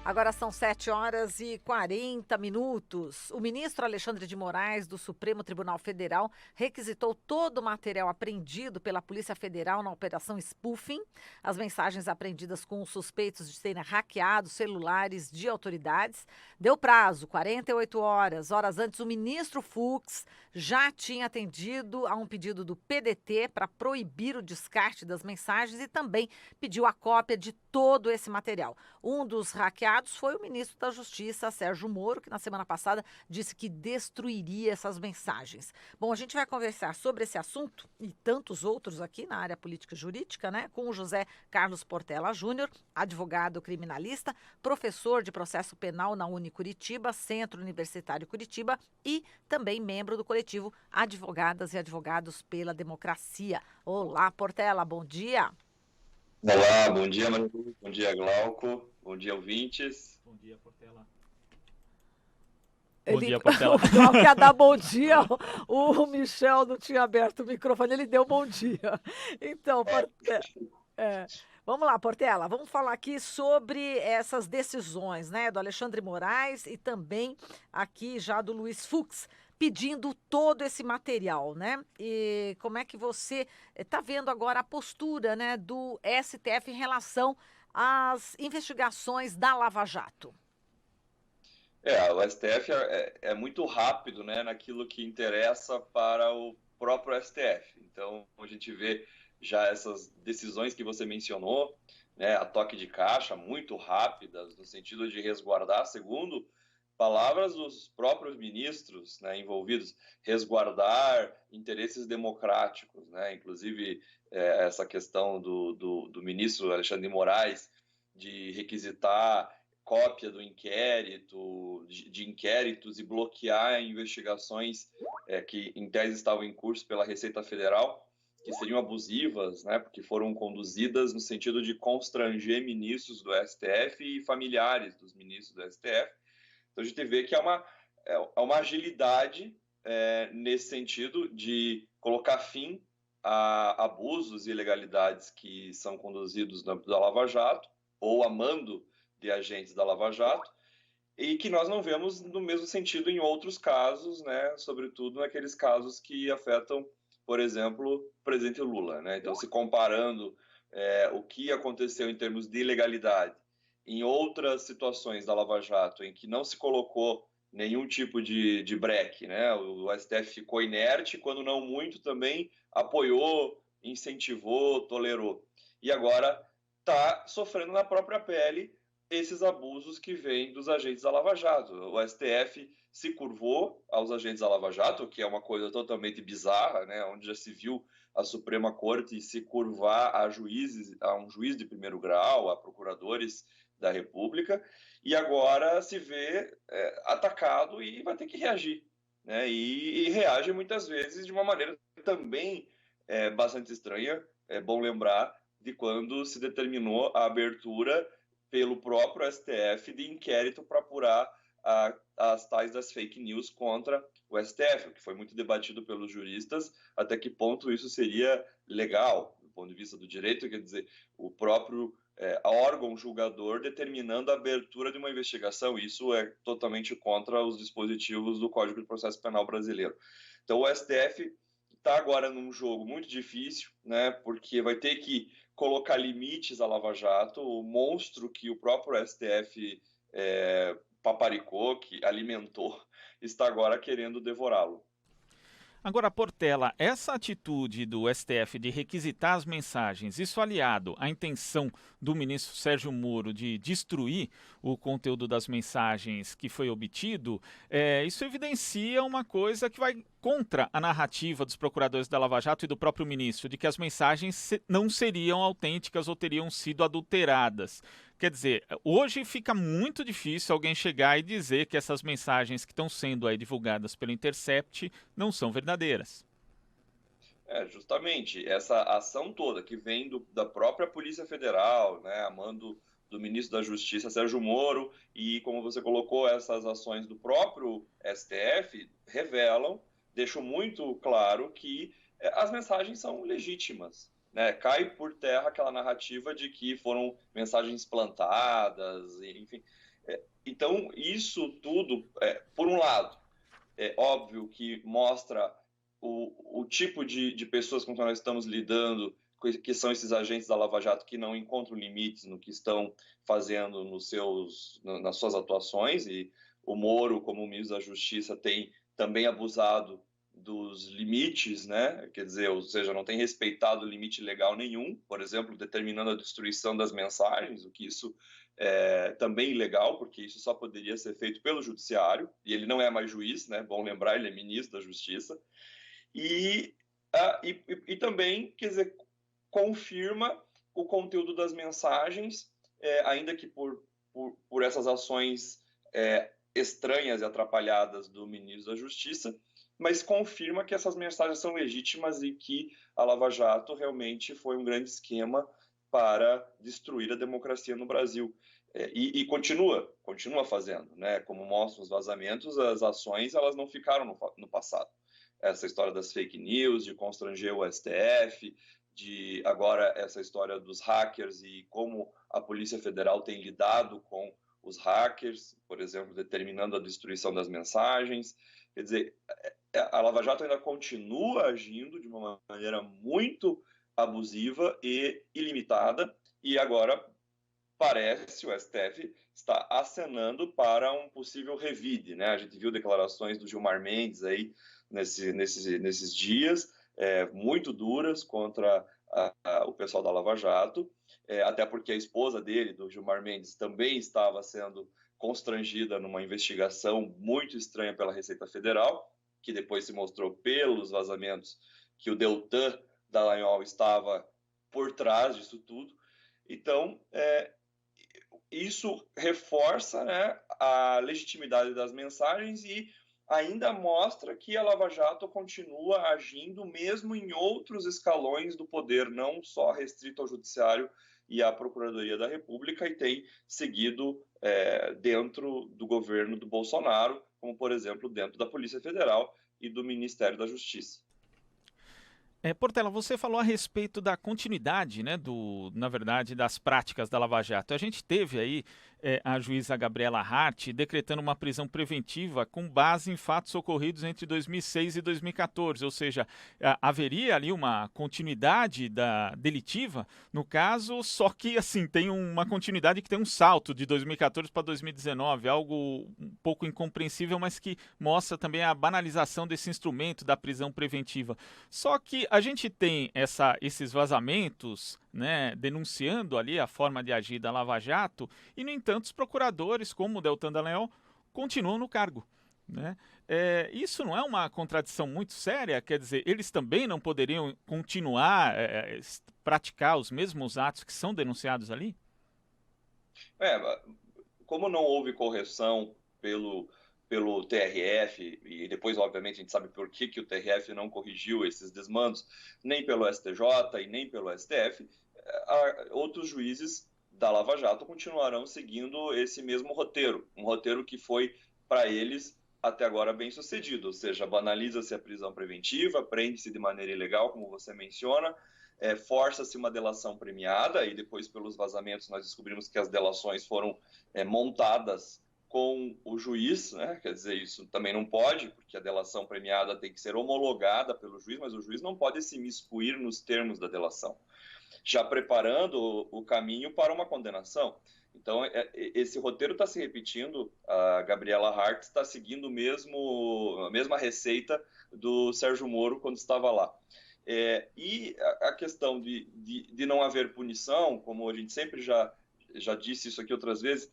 Agora são 7h40. O ministro Alexandre de Moraes, do Supremo Tribunal Federal, requisitou todo o material apreendido pela Polícia Federal na Operação Spoofing. As mensagens apreendidas com os suspeitos de terem hackeado celulares de autoridades. Deu prazo, 48 horas. Horas antes, o ministro Fux já tinha atendido a um pedido do PDT para proibir o descarte das mensagens e também pediu a cópia de todo esse material. Um dos hackeados foi o ministro da Justiça, Sérgio Moro, que na semana passada disse que destruiria essas mensagens. Bom, a gente vai conversar sobre esse assunto e tantos outros aqui na área política e jurídica, né? Com o José Carlos Portela Júnior, advogado criminalista, professor de processo penal na Unicuritiba, Centro Universitário Curitiba e também membro do coletivo Advogadas e Advogados pela Democracia. Olá, Portela, bom dia. Olá, bom dia, Manu. Bom dia, Glauco. Bom dia, ouvintes. Bom dia, Portela. Bom dia, Portela. O Glauco ia dar bom dia, o Michel não tinha aberto o microfone, ele deu bom dia. Então, Portela, vamos lá, Portela, vamos falar aqui sobre essas decisões, né, do Alexandre Moraes e também aqui já do Luiz Fux, pedindo todo esse material, né? E como é que você está vendo agora a postura, né, do STF em relação às investigações da Lava Jato? O STF é muito rápido, né, naquilo que interessa para o próprio STF. Então, a gente vê já essas decisões que você mencionou, né, a toque de caixa, muito rápidas, no sentido de resguardar, segundo palavras dos próprios ministros, né, envolvidos, resguardar interesses democráticos, né, inclusive essa questão do ministro Alexandre de Moraes de requisitar cópia do inquérito, de inquéritos e bloquear investigações que em tese estavam em curso pela Receita Federal, que seriam abusivas, né, porque foram conduzidas no sentido de constranger ministros do STF e familiares dos ministros do STF. Então a gente vê que é uma agilidade nesse sentido de colocar fim a abusos e ilegalidades que são conduzidos no âmbito da Lava Jato, ou a mando de agentes da Lava Jato, e que nós não vemos no mesmo sentido em outros casos, né, sobretudo naqueles casos que afetam, por exemplo, o presidente Lula, né? Então, se comparando o que aconteceu em termos de ilegalidade em outras situações da Lava Jato, em que não se colocou nenhum tipo de breque, né? O STF ficou inerte, quando não muito também apoiou, incentivou, tolerou. E agora está sofrendo na própria pele esses abusos que vêm dos agentes da Lava Jato. O STF se curvou aos agentes da Lava Jato, que é uma coisa totalmente bizarra, né? Onde já se viu a Suprema Corte se curvar a um juiz de primeiro grau, a procuradores da República, e agora se vê atacado e vai ter que reagir, né? E reage muitas vezes de uma maneira também bastante estranha. É bom lembrar de quando se determinou a abertura pelo próprio STF de inquérito para apurar as tais das fake news contra o STF, o que foi muito debatido pelos juristas, até que ponto isso seria legal, do ponto de vista do direito, quer dizer, o próprio órgão julgador determinando a abertura de uma investigação. Isso é totalmente contra os dispositivos do Código de Processo Penal brasileiro. Então o STF está agora num jogo muito difícil, né, porque vai ter que colocar limites à Lava Jato, o monstro que o próprio STF paparicou, que alimentou, está agora querendo devorá-lo. Agora, Portela, essa atitude do STF de requisitar as mensagens, isso aliado à intenção do ministro Sérgio Moro de destruir o conteúdo das mensagens que foi obtido, isso evidencia uma coisa que vai contra a narrativa dos procuradores da Lava Jato e do próprio ministro, de que as mensagens não seriam autênticas ou teriam sido adulteradas. Quer dizer, hoje fica muito difícil alguém chegar e dizer que essas mensagens que estão sendo aí divulgadas pelo Intercept não são verdadeiras. Justamente, essa ação toda que vem da própria Polícia Federal, né, a mando do ministro da Justiça, Sérgio Moro, e como você colocou, essas ações do próprio STF revelam, deixam muito claro que as mensagens são legítimas, né? Cai por terra aquela narrativa de que foram mensagens plantadas, enfim. Então, isso tudo, por um lado, é óbvio que mostra o tipo de pessoas com que nós estamos lidando, que são esses agentes da Lava Jato que não encontram limites no que estão fazendo nas suas atuações, e o Moro, como ministro da Justiça, tem também abusado dos limites, né? Quer dizer, ou seja, não tem respeitado limite legal nenhum, por exemplo, determinando a destruição das mensagens, o que isso é também ilegal, porque isso só poderia ser feito pelo judiciário, e ele não é mais juiz, né? Bom lembrar, ele é ministro da Justiça. E, e também, quer dizer, confirma o conteúdo das mensagens, ainda que por essas ações estranhas e atrapalhadas do ministro da Justiça, mas confirma que essas mensagens são legítimas e que a Lava Jato realmente foi um grande esquema para destruir a democracia no Brasil. E continua fazendo, né? Como mostram os vazamentos, as ações elas não ficaram no passado. Essa história das fake news, de constranger o STF, de agora essa história dos hackers e como a Polícia Federal tem lidado com os hackers, por exemplo, determinando a destruição das mensagens. Quer dizer, a Lava Jato ainda continua agindo de uma maneira muito abusiva e ilimitada, e agora parece o STF está acenando para um possível revide, né? A gente viu declarações do Gilmar Mendes aí nesses dias, muito duras contra o pessoal da Lava Jato, até porque a esposa dele, do Gilmar Mendes, também estava sendo constrangida numa investigação muito estranha pela Receita Federal, que depois se mostrou pelos vazamentos que o Deltan Dallagnol estava por trás disso tudo. Então, isso reforça, né, a legitimidade das mensagens e ainda mostra que a Lava Jato continua agindo mesmo em outros escalões do poder, não só restrito ao Judiciário e à Procuradoria da República, e tem seguido dentro do governo do Bolsonaro, como, por exemplo, dentro da Polícia Federal e do Ministério da Justiça. Portela, você falou a respeito da continuidade, né, na verdade, das práticas da Lava Jato. A gente teve aí a juíza Gabriela Hart decretando uma prisão preventiva com base em fatos ocorridos entre 2006 e 2014, ou seja, haveria ali uma continuidade delitiva, no caso, só que assim, tem uma continuidade que tem um salto de 2014 para 2019, algo um pouco incompreensível, mas que mostra também a banalização desse instrumento da prisão preventiva. Só que a gente tem esses vazamentos, né, denunciando ali a forma de agir da Lava Jato, e, no entanto, os procuradores, como o Deltan Dallagnol, continuam no cargo. Né? Isso não é uma contradição muito séria? Quer dizer, eles também não poderiam continuar praticar os mesmos atos que são denunciados ali? Como não houve correção pelo TRF, e depois, obviamente, a gente sabe por que o TRF não corrigiu esses desmandos, nem pelo STJ e nem pelo STF, outros juízes da Lava Jato continuarão seguindo esse mesmo roteiro, um roteiro que foi, para eles, até agora bem sucedido, ou seja, banaliza-se a prisão preventiva, prende-se de maneira ilegal, como você menciona, força-se uma delação premiada, e depois, pelos vazamentos, nós descobrimos que as delações foram montadas com o juiz, né? Quer dizer, isso também não pode, porque a delação premiada tem que ser homologada pelo juiz, mas o juiz não pode se miscuir nos termos da delação, já preparando o caminho para uma condenação. Então, esse roteiro está se repetindo, a Gabriela Hart está seguindo a mesma receita do Sérgio Moro quando estava lá. E a questão de não haver punição, como a gente sempre já disse isso aqui outras vezes,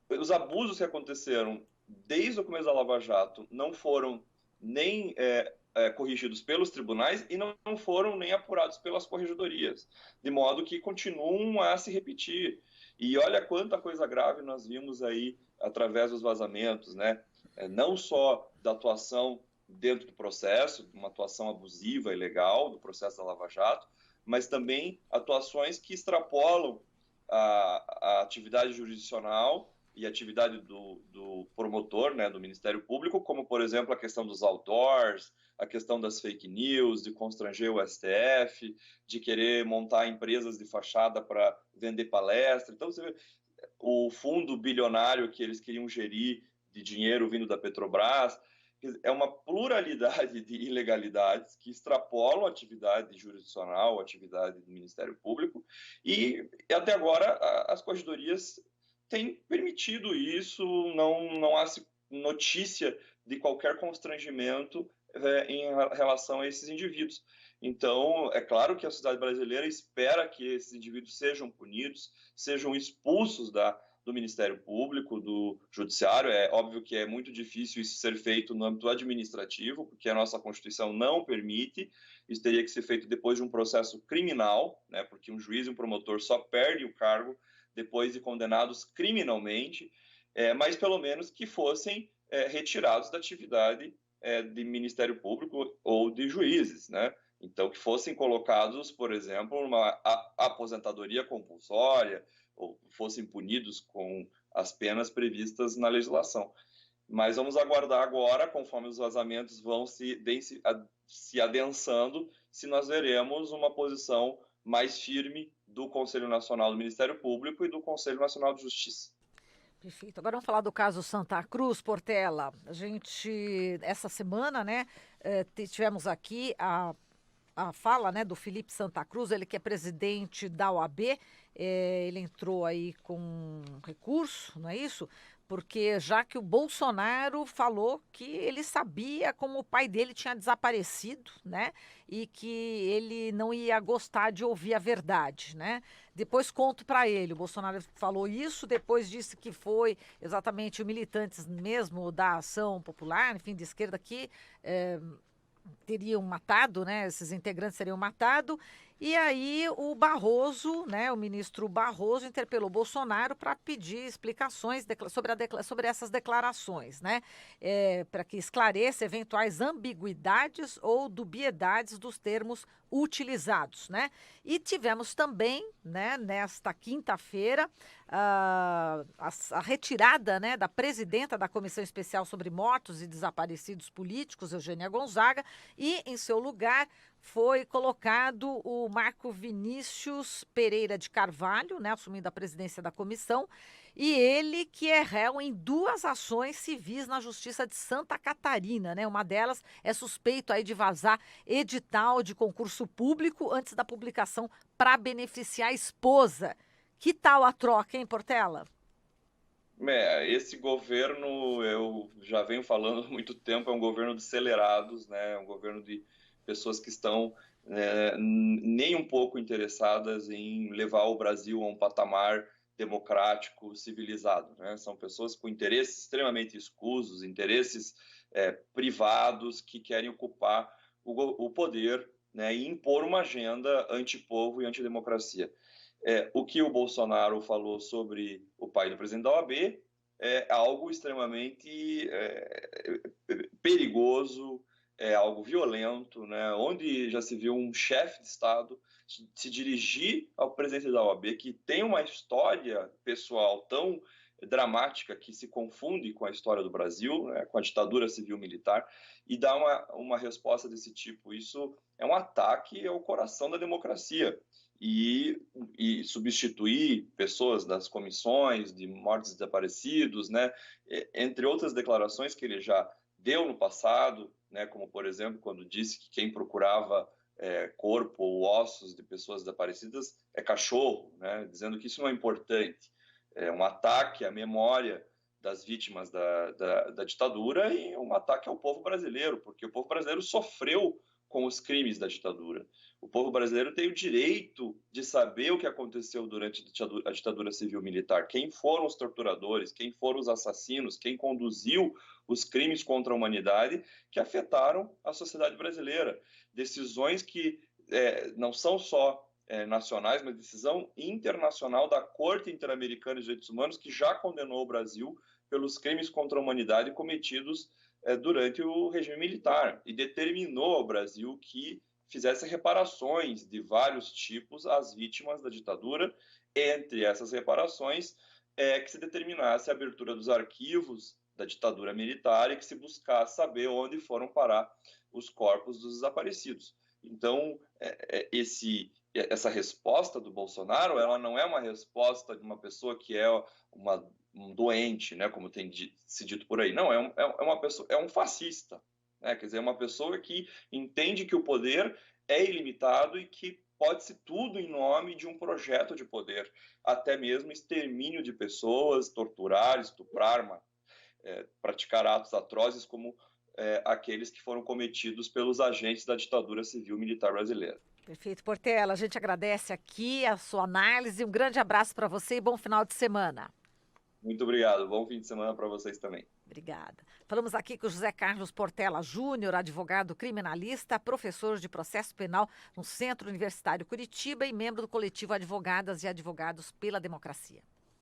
os abusos que aconteceram desde o começo da Lava Jato não foram nem corrigidos pelos tribunais e não foram nem apurados pelas corregedorias, de modo que continuam a se repetir. E olha quanta coisa grave nós vimos aí através dos vazamentos, né? Não só da atuação dentro do processo, uma atuação abusiva e ilegal do processo da Lava Jato, mas também atuações que extrapolam a atividade jurisdicional e a atividade do promotor, né, do Ministério Público, como, por exemplo, a questão dos outdoors, a questão das fake news, de constranger o STF, de querer montar empresas de fachada para vender palestra. Então, você vê, o fundo bilionário que eles queriam gerir de dinheiro vindo da Petrobras. É uma pluralidade de ilegalidades que extrapolam a atividade jurisdicional, a atividade do Ministério Público, e até agora as corregedorias têm permitido isso, não há notícia de qualquer constrangimento em relação a esses indivíduos. Então, é claro que a sociedade brasileira espera que esses indivíduos sejam punidos, sejam expulsos do Ministério Público, do Judiciário. É óbvio que é muito difícil isso ser feito no âmbito administrativo, porque a nossa Constituição não permite. Isso teria que ser feito depois de um processo criminal, né, porque um juiz e um promotor só perdem o cargo depois de condenados criminalmente, mas pelo menos que fossem retirados da atividade de Ministério Público ou de juízes, né? Então, que fossem colocados, por exemplo, numa aposentadoria compulsória, ou fossem punidos com as penas previstas na legislação. Mas vamos aguardar agora, conforme os vazamentos vão se adensando, se nós veremos uma posição mais firme do Conselho Nacional do Ministério Público e do Conselho Nacional de Justiça. Perfeito. Agora vamos falar do caso Santa Cruz, Portela. A gente, essa semana, né, tivemos aqui a fala, né, do Felipe Santa Cruz, ele que é presidente da OAB, ele entrou aí com um recurso, não é isso? Porque já que o Bolsonaro falou que ele sabia como o pai dele tinha desaparecido, né? E que ele não ia gostar de ouvir a verdade, né? Depois conto para ele, o Bolsonaro falou isso, depois disse que foi exatamente os militantes mesmo da Ação Popular, enfim, de esquerda que teriam matado, né? Esses integrantes seriam matados. E aí o Barroso, né? O ministro Barroso interpelou Bolsonaro para pedir explicações sobre essas declarações, né? Para que esclareça eventuais ambiguidades ou dubiedades dos termos utilizados, né? E tivemos também, né? Nesta quinta-feira a retirada, né, da presidenta da Comissão Especial sobre Mortos e Desaparecidos Políticos, Eugênia Gonzaga, e em seu lugar foi colocado o Marco Vinícius Pereira de Carvalho, né, assumindo a presidência da comissão, e ele que é réu em 2 ações civis na Justiça de Santa Catarina, né? Uma delas é suspeito aí de vazar edital de concurso público antes da publicação para beneficiar a esposa. Que tal a troca, hein, Portela? Esse governo, eu já venho falando há muito tempo, é um governo de acelerados, né? É um governo de pessoas que estão nem um pouco interessadas em levar o Brasil a um patamar democrático, civilizado, né? São pessoas com interesses extremamente escusos, interesses privados que querem ocupar o poder, né? E impor uma agenda antipovo e antidemocracia. O que o Bolsonaro falou sobre o pai do presidente da OAB é algo extremamente perigoso, é algo violento, né? Onde já se viu um chefe de Estado se dirigir ao presidente da OAB, que tem uma história pessoal tão dramática que se confunde com a história do Brasil, né? Com a ditadura civil-militar, e dar uma resposta desse tipo. Isso é um ataque ao coração da democracia. E substituir pessoas das comissões de mortos desaparecidos, né? Entre outras declarações que ele já deu no passado, né? Como, por exemplo, quando disse que quem procurava corpo ou ossos de pessoas desaparecidas é cachorro, né? Dizendo que isso não é importante. É um ataque à memória das vítimas da ditadura e um ataque ao povo brasileiro, porque o povo brasileiro sofreu com os crimes da ditadura. O povo brasileiro tem o direito de saber o que aconteceu durante a ditadura civil-militar, quem foram os torturadores, quem foram os assassinos, quem conduziu os crimes contra a humanidade que afetaram a sociedade brasileira. Decisões que não são só nacionais, mas decisão internacional da Corte Interamericana de Direitos Humanos, que já condenou o Brasil pelos crimes contra a humanidade cometidos durante o regime militar e determinou ao Brasil que fizesse reparações de vários tipos às vítimas da ditadura. Entre essas reparações, que se determinasse a abertura dos arquivos da ditadura militar e que se buscasse saber onde foram parar os corpos dos desaparecidos. Então, esse essa resposta do Bolsonaro, ela não é uma resposta de uma pessoa que é um doente, né, como tem se dito por aí. Não, é uma pessoa, é um fascista, né? Quer dizer, é uma pessoa que entende que o poder é ilimitado e que pode-se tudo em nome de um projeto de poder, até mesmo extermínio de pessoas, torturar, estuprar, praticar atos atrozes como aqueles que foram cometidos pelos agentes da ditadura civil-militar brasileira. Perfeito, Portela. A gente agradece aqui a sua análise. Um grande abraço para você e bom final de semana. Muito obrigado. Bom fim de semana para vocês também. Obrigada. Falamos aqui com o José Carlos Portela Júnior, advogado criminalista, professor de processo penal no Centro Universitário Curitiba e membro do coletivo Advogadas e Advogados pela Democracia.